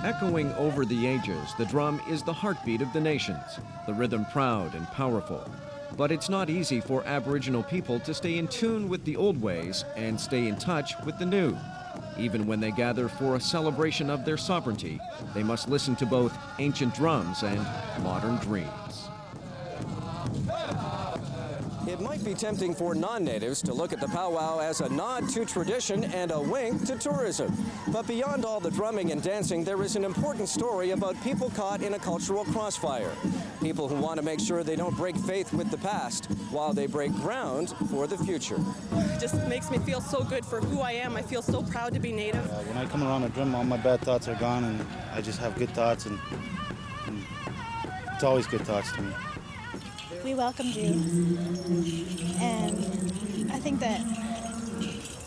Echoing over the ages, the drum is the heartbeat of the nations, the rhythm proud and powerful. But it's not easy for Aboriginal people to stay in tune with the old ways and stay in touch with the new. Even when they gather for a celebration of their sovereignty, they must listen to both ancient drums and modern dreams. It might be tempting for non-natives to look at the powwow as a nod to tradition and a wink to tourism. But beyond all the drumming and dancing, there is an important story about people caught in a cultural crossfire. People who want to make sure they don't break faith with the past while they break ground for the future. It just makes me feel so good for who I am. I feel so proud to be Native. When I come around a drum, all my bad thoughts are gone, and I just have good thoughts, and it's always good thoughts to me. We welcomed you, and I think that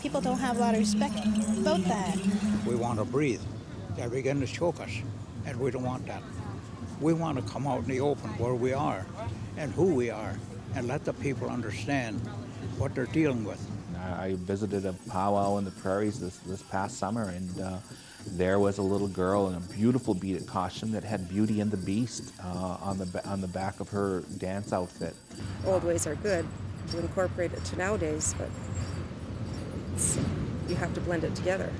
people don't have a lot of respect about that. We want to breathe. They're beginning to choke us, and we don't want that. We want to come out in the open where we are and who we are and let the people understand what they're dealing with. I visited a powwow in the prairies this past summer, and there was a little girl in a beautiful beaded costume that had Beauty and the Beast on the back of her dance outfit. Old ways are good to incorporate it to nowadays, but you have to blend it together.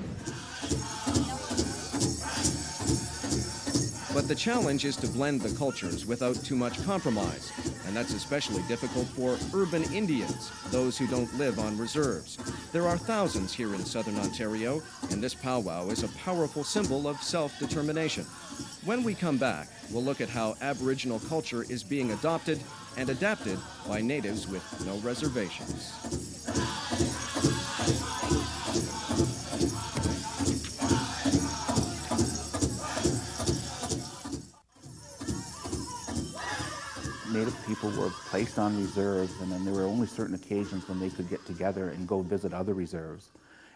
But the challenge is to blend the cultures without too much compromise, and that's especially difficult for urban Indians, those who don't live on reserves. There are thousands here in southern Ontario, and this powwow is a powerful symbol of self-determination. When we come back, we'll look at how Aboriginal culture is being adopted and adapted by natives with no reservations. Native people were placed on reserves, and then there were only certain occasions when they could get together and go visit other reserves.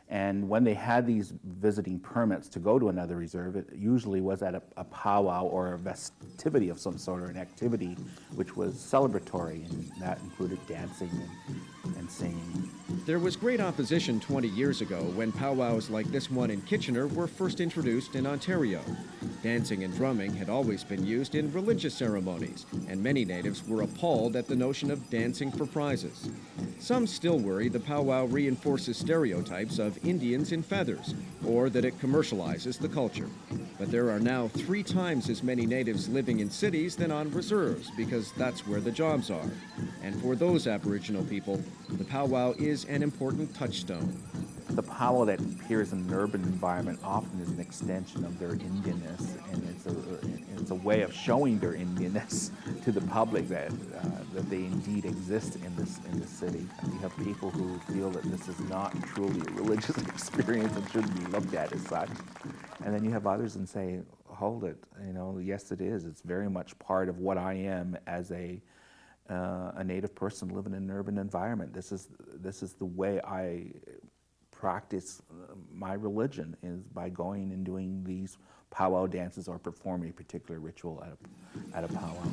And when they had these visiting permits to go to another reserve, it usually was at a powwow or a festivity of some sort, or an activity which was celebratory, and that included dancing and singing. There was great opposition 20 years ago when powwows like this one in Kitchener were first introduced in Ontario. Dancing and drumming had always been used in religious ceremonies, and many natives were appalled at the notion of dancing for prizes. Some still worry the powwow reinforces stereotypes of Indians in feathers, or that it commercializes the culture. But there are now 3 times as many natives living in cities than on reserves, because that's where the jobs are. And for those Aboriginal people, the powwow is an important touchstone. The powwow that appears in an urban environment often is an extension of their Indianness, and it's a way of showing their Indianness to the public that they indeed exist in this city. And you have people who feel that this is not truly a religious experience and shouldn't be looked at as such. And then you have others and say, hold it, yes it is. It's very much part of what I am as a Native person living in an urban environment. This is the way I practice my religion, is by going and doing these powwow dances or performing a particular ritual at a powwow.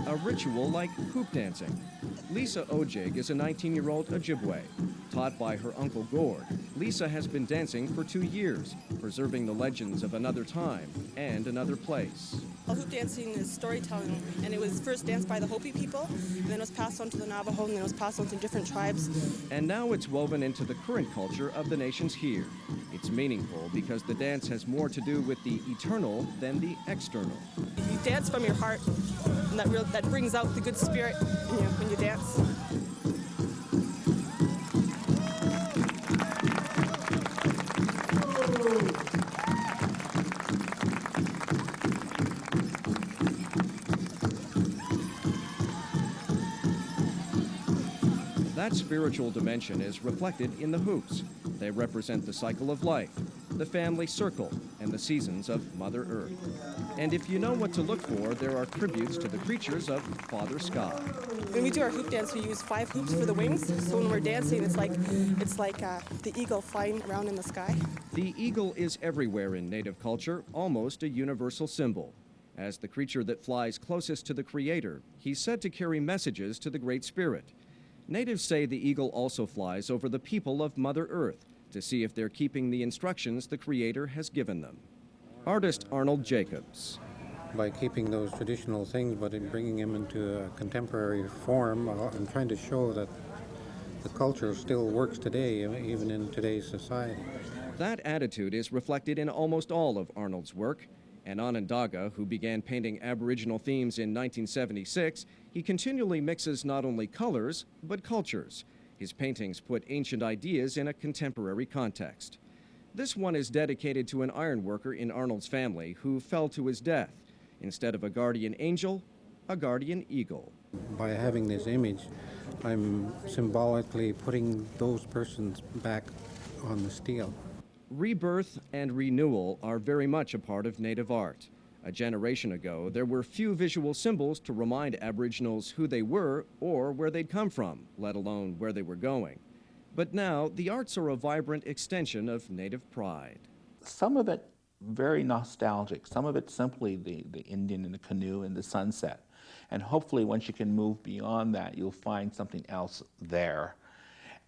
A ritual like hoop dancing. Lisa Ojig is a 19-year-old Ojibwe. Taught by her uncle Gord, Lisa has been dancing for 2 years, preserving the legends of another time and another place. Hoop dancing is storytelling, and it was first danced by the Hopi people, and then it was passed on to the Navajo, and then it was passed on to different tribes. And now it's woven into the current culture of the nations here. It's meaningful because the dance has more to do with the eternal than the external. You dance from your heart, and that brings out the good spirit in you when you dance. That spiritual dimension is reflected in the hoops. They represent the cycle of life, the family circle, and the seasons of Mother Earth. And if you know what to look for, there are tributes to the creatures of Father Sky. When we do our hoop dance, we use 5 hoops for the wings. So when we're dancing, it's like the eagle flying around in the sky. The eagle is everywhere in Native culture, almost a universal symbol. As the creature that flies closest to the Creator, he's said to carry messages to the Great Spirit. Natives say the eagle also flies over the people of Mother Earth, to see if they're keeping the instructions the Creator has given them. Artist Arnold Jacobs. By keeping those traditional things but in bringing them into a contemporary form, I'm trying to show that the culture still works today, even in today's society. That attitude is reflected in almost all of Arnold's work. An Onondaga who began painting Aboriginal themes in 1976, he continually mixes not only colors, but cultures. His paintings put ancient ideas in a contemporary context. This one is dedicated to an ironworker in Arnold's family who fell to his death. Instead of a guardian angel, a guardian eagle. By having this image, I'm symbolically putting those persons back on the steel. Rebirth and renewal are very much a part of Native art. A generation ago, there were few visual symbols to remind Aboriginals who they were or where they'd come from, let alone where they were going. But now, the arts are a vibrant extension of Native pride. Some of it very nostalgic, some of it simply the Indian in the canoe and the sunset. And hopefully once you can move beyond that, you'll find something else there.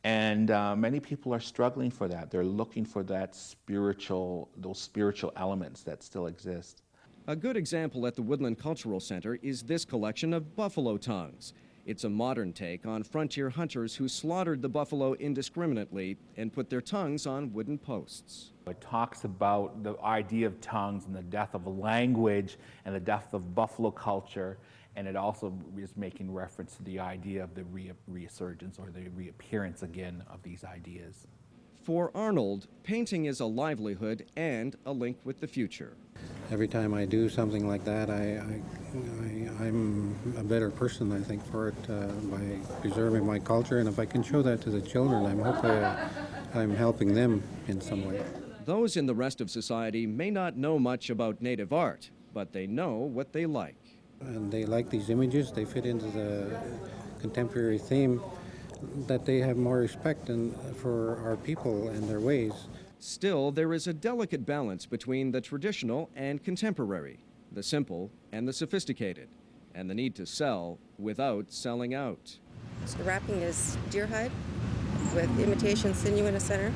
And many people are struggling for that. They're looking for that those spiritual elements that still exist. A good example at the Woodland Cultural Center is this collection of buffalo tongues. It's a modern take on frontier hunters who slaughtered the buffalo indiscriminately and put their tongues on wooden posts. It talks about the idea of tongues and the death of language and the death of buffalo culture. And it also is making reference to the idea of the resurgence or the reappearance again of these ideas. For Arnold, painting is a livelihood and a link with the future. Every time I do something like that, I'm a better person, I think, for it by preserving my culture. And if I can show that to the children, I'm helping them in some way. Those in the rest of society may not know much about Native art, but they know what they like. And they like these images. They fit into the contemporary theme, that they have more respect for our people and their ways. Still, there is a delicate balance between the traditional and contemporary, the simple and the sophisticated, and the need to sell without selling out. So the wrapping is deer hide with imitation sinew in the center.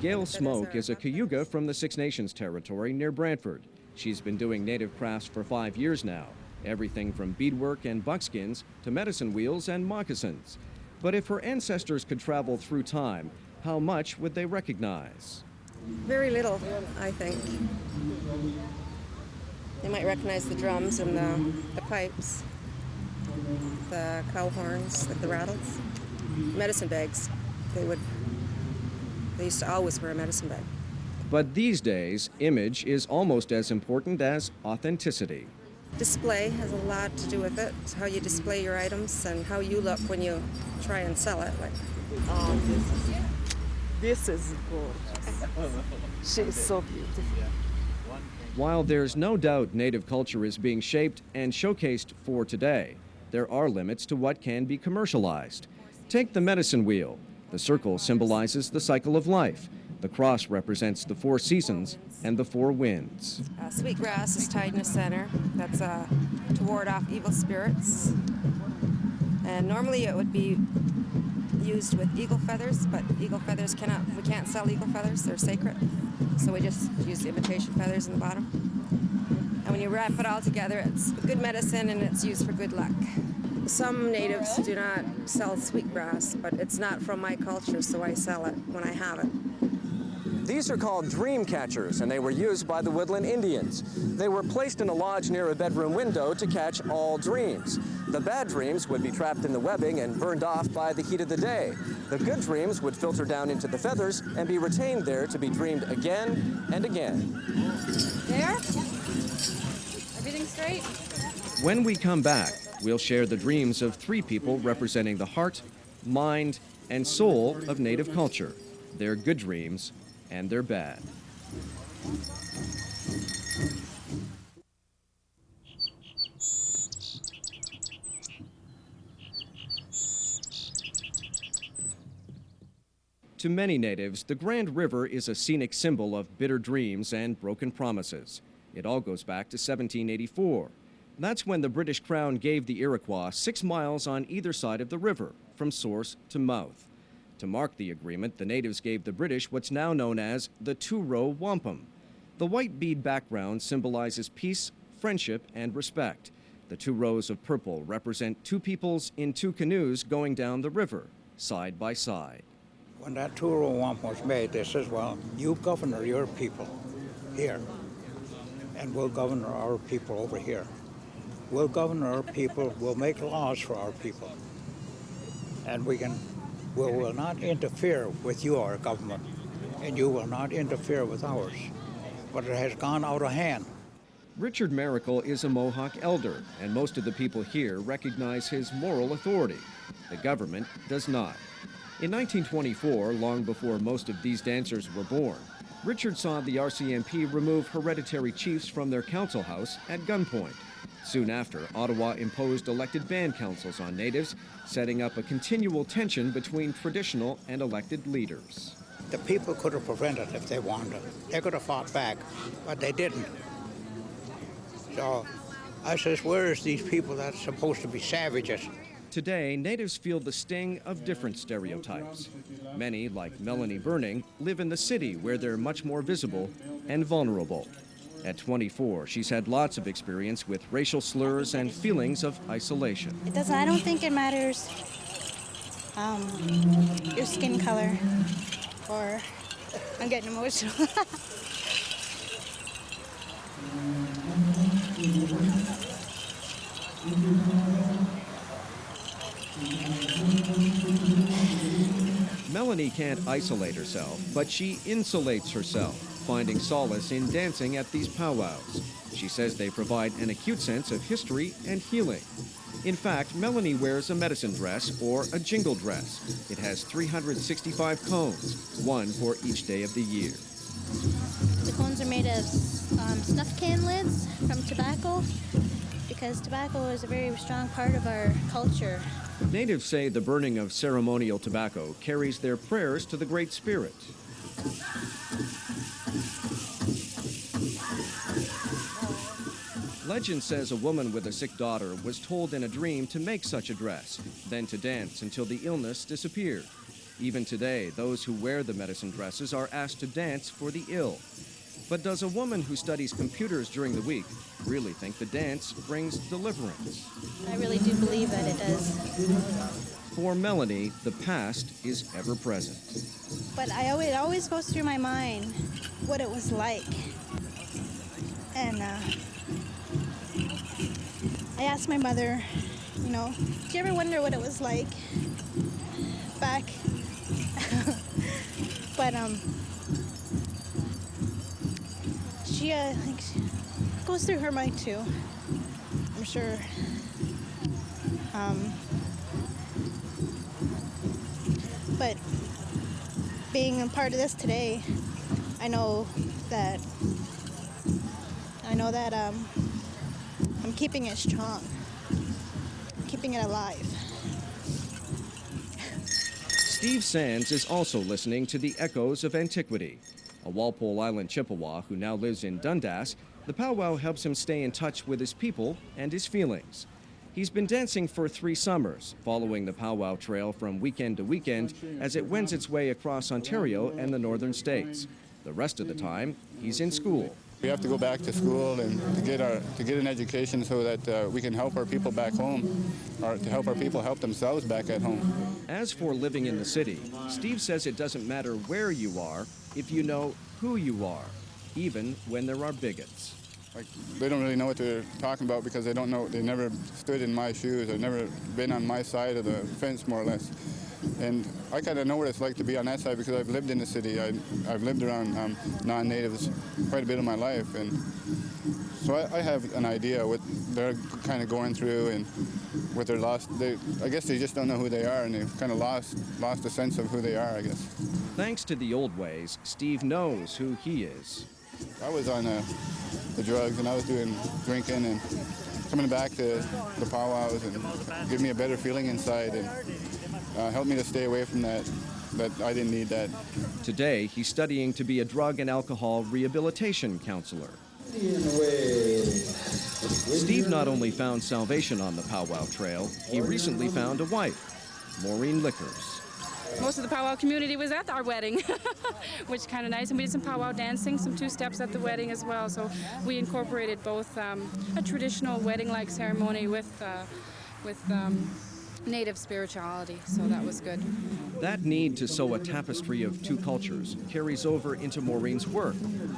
Gail Smoke is a Cayuga from the Six Nations territory near Brantford. She's been doing native crafts for 5 years now. Everything from beadwork and buckskins to medicine wheels and moccasins. But if her ancestors could travel through time, how much would they recognize? Very little, I think. They might recognize the drums and the pipes, the cow horns, like the rattles. Medicine bags, they used to always wear a medicine bag. But these days, image is almost as important as authenticity. Display has a lot to do with it. It's how you display your items and how you look when you try and sell it. Like, This is gorgeous. She's so beautiful. While there's no doubt Native culture is being shaped and showcased for today, there are limits to what can be commercialized. Take the medicine wheel. The circle symbolizes the cycle of life. The cross represents the 4 seasons and the 4 winds. Sweetgrass is tied in the center. That's to ward off evil spirits. And normally it would be used with eagle feathers, but eagle feathers we can't sell eagle feathers, they're sacred. So we just use the imitation feathers in the bottom. And when you wrap it all together, it's good medicine and it's used for good luck. Some natives do not sell sweetgrass, but it's not from my culture, so I sell it when I have it. These are called dream catchers, and they were used by the Woodland Indians. They were placed in a lodge near a bedroom window to catch all dreams. The bad dreams would be trapped in the webbing and burned off by the heat of the day. The good dreams would filter down into the feathers and be retained there to be dreamed again and again. There? Everything straight? When we come back, we'll share the dreams of 3 people representing the heart, mind, and soul of Native culture. Their good dreams and they're bad. To many natives, the Grand River is a scenic symbol of bitter dreams and broken promises. It all goes back to 1784. That's when the British Crown gave the Iroquois 6 miles on either side of the river, from source to mouth. To mark the agreement, the natives gave the British what's now known as the two-row wampum. The white bead background symbolizes peace, friendship, and respect. The 2 rows of purple represent 2 peoples in 2 canoes going down the river, side by side. When that two-row wampum was made, they says, well, you governor your people here, and we'll govern our people over here. We'll govern our people, we'll make laws for our people. And we will not interfere with your government, and you will not interfere with ours. But it has gone out of hand. Richard Miracle is a Mohawk elder, and most of the people here recognize his moral authority. The government does not. In 1924, long before most of these dancers were born, Richard saw the RCMP remove hereditary chiefs from their council house at gunpoint. Soon after, Ottawa imposed elected band councils on natives, setting up a continual tension between traditional and elected leaders. The people could have prevented it if they wanted. They could have fought back, but they didn't. So I says, where is these people that's supposed to be savages? Today, natives feel the sting of different stereotypes. Many, like Melanie Burning, live in the city where they're much more visible and vulnerable. At 24, she's had lots of experience with racial slurs and feelings of isolation. I don't think it matters your skin color, or I'm getting emotional. Melanie can't isolate herself, but she insulates herself, finding solace in dancing at these powwows. She says they provide an acute sense of history and healing. In fact, Melanie wears a medicine dress or a jingle dress. It has 365 cones, 1 for each day of the year. The cones are made of snuff can lids from tobacco, because tobacco is a very strong part of our culture. Natives say the burning of ceremonial tobacco carries their prayers to the Great Spirit. Legend says a woman with a sick daughter was told in a dream to make such a dress, then to dance until the illness disappeared. Even today, those who wear the medicine dresses are asked to dance for the ill. But does a woman who studies computers during the week really think the dance brings deliverance? I really do believe that it does. For Melanie, the past is ever present. But it always goes through my mind what it was like. And I asked my mother, do you ever wonder what it was like back? But she goes through her mind too, I'm sure. But being a part of this today, I know that I'm keeping it strong, keeping it alive. Steve Sands is also listening to the echoes of antiquity. A Walpole Island Chippewa who now lives in Dundas, the powwow helps him stay in touch with his people and his feelings. He's been dancing for 3 summers, following the powwow trail from weekend to weekend as it wends its way across Ontario and the northern states. The rest of the time, he's in school. We have to go back to school and to get an education so that we can help our people back home, or to help our people help themselves back at home. As for living in the city, Steve says it doesn't matter where you are if you know who you are, even when there are bigots. They don't really know what they're talking about because they don't know. They never stood in my shoes. They've never been on my side of the fence, more or less. And I kind of know what it's like to be on that side because I've lived in the city. I've lived around non-natives quite a bit of my life, and so I have an idea what they're kind of going through and what they're lost. I guess they just don't know who they are, and they've kind of lost a sense of who they are, I guess. Thanks to the old ways, Steve knows who he is. I was on the drugs, and I was doing drinking and coming back to the powwows and give me a better feeling inside and helped me to stay away from that I didn't need that. Today, he's studying to be a drug and alcohol rehabilitation counselor. Steve not only found salvation on the powwow trail, he recently found a wife, Maureen Lickers. most of the powwow community was at our wedding, which is kind of nice. And we did some powwow dancing, some two-steps at the wedding as well. So we incorporated both a traditional wedding-like ceremony with native spirituality, so that was good. That need to sew a tapestry of two cultures carries over into Maureen's work.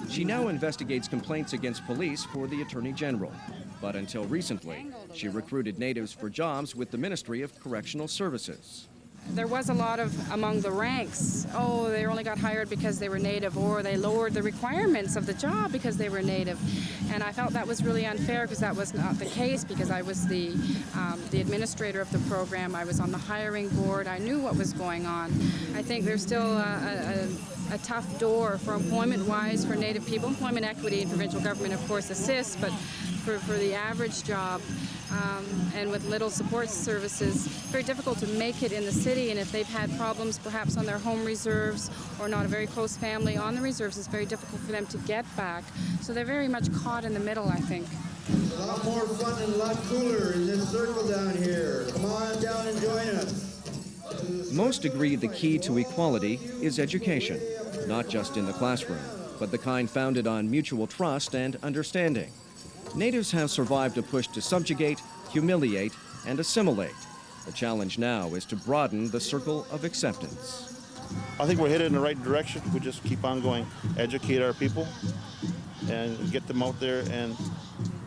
She now investigates complaints against police for the Attorney General. But until recently, she recruited natives for jobs with the Ministry of Correctional Services. There was a lot of, among the ranks, oh, they only got hired because they were native, or they lowered the requirements of the job because they were native. And I felt that was really unfair, because that was not the case, because I was the administrator of the program. I was on the hiring board. I knew what was going on. I think there's still a tough door for employment-wise for native people. Employment equity and provincial government, of course, assists, but for the average job, and with little support services, very difficult to make it in the city. And if they've had problems perhaps on their home reserves or not a very close family on the reserves, it's very difficult for them to get back. So they're very much caught in the middle, I think. A lot more fun and a lot cooler in this circle down here. Come on down and join us. Most agree the key to equality is education, not just in the classroom, but the kind founded on mutual trust and understanding. Natives have survived a push to subjugate, humiliate, and assimilate. The challenge now is to broaden the circle of acceptance. I think we're headed in the right direction. We just keep on going, educate our people, and get them out there and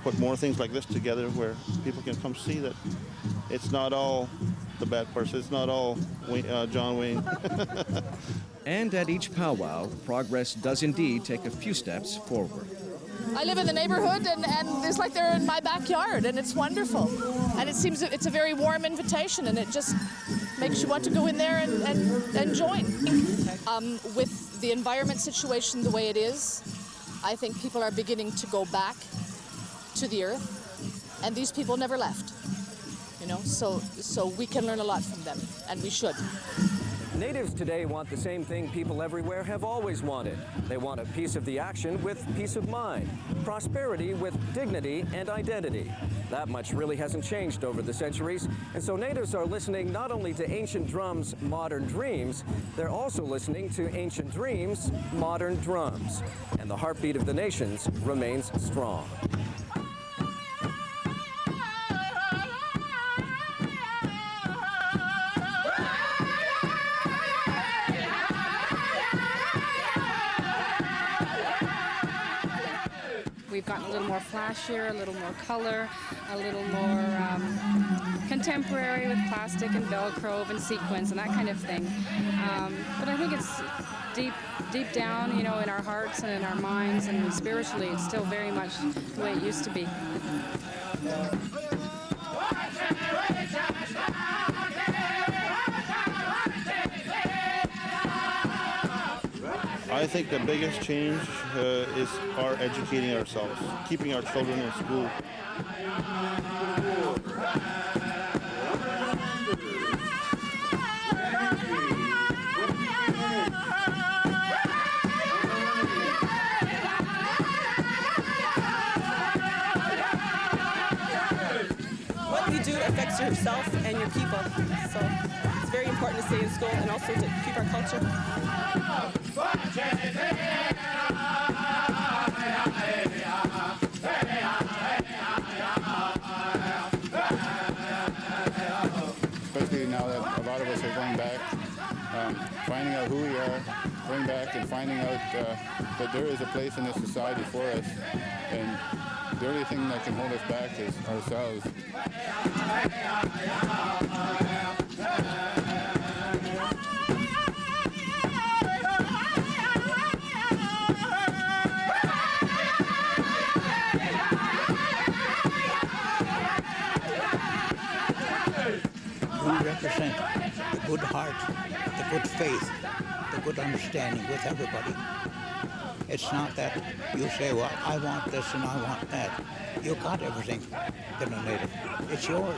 put more things like this together where people can come see that it's not all the bad person, it's not all John Wayne. And at each powwow, progress does indeed take a few steps forward. I live in the neighborhood, and it's like they're in my backyard, and it's wonderful. And it seems it's a very warm invitation, and it just makes you want to go in there and join. With the environment situation the way it is, I think people are beginning to go back to the earth, and these people never left. You know, so we can learn a lot from them, and we should. Natives today want the same thing people everywhere have always wanted. They want a piece of the action with peace of mind, prosperity with dignity and identity. That much really hasn't changed over the centuries, and so natives are listening not only to ancient drums' modern dreams, they're also listening to ancient dreams' modern drums. And the heartbeat of the nations remains strong. We've gotten a little more flashier, a little more color, a little more contemporary with plastic and Velcro and sequins and that kind of thing. But I think it's deep down, you know, in our hearts and in our minds and spiritually, it's still very much the way it used to be. I think the biggest change is our educating ourselves, keeping our children in school. What you do affects yourself and your people, so it's very important to stay in school and also to keep our culture. Especially now that a lot of us are going back, finding out who we are, going back and finding out that there is a place in this society for us, and the only thing that can hold us back is ourselves. We represent the good heart, the good faith, the good understanding with everybody. It's not that you say, well, I want this and I want that. You got everything in a native. It's yours.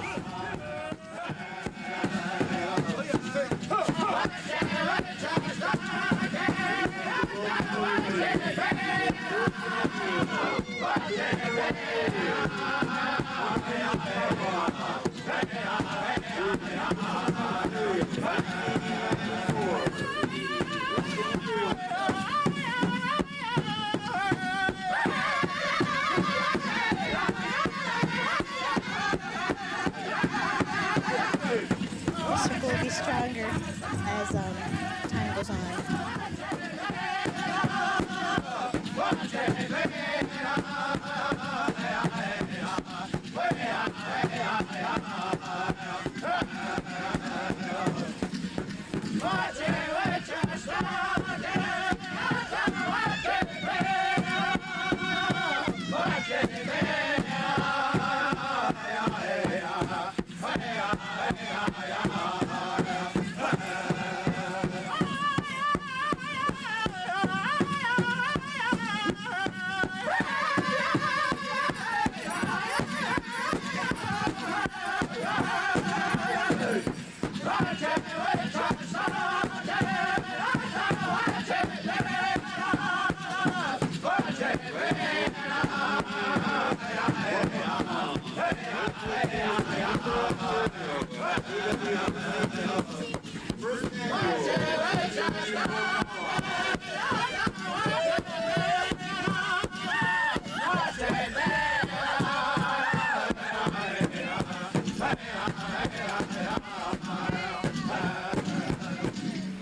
stronger as time goes on.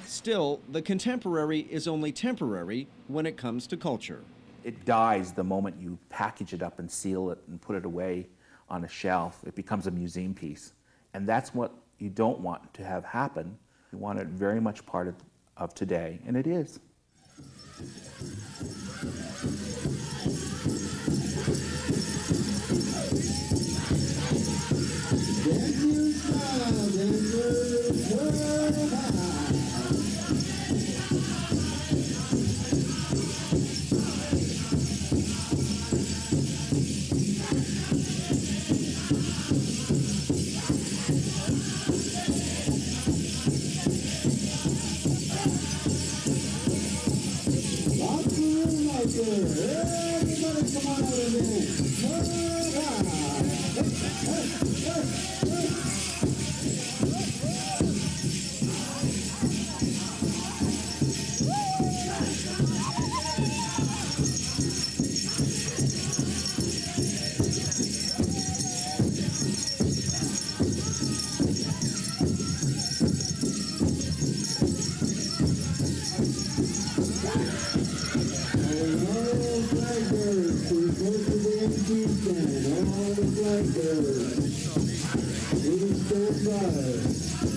Still, the contemporary is only temporary when it comes to culture. It dies the moment you package it up and seal it and put it away on a shelf. It becomes a museum piece. And that's what you don't want to have happen. You want it very much part of today, and it is. Please stand by.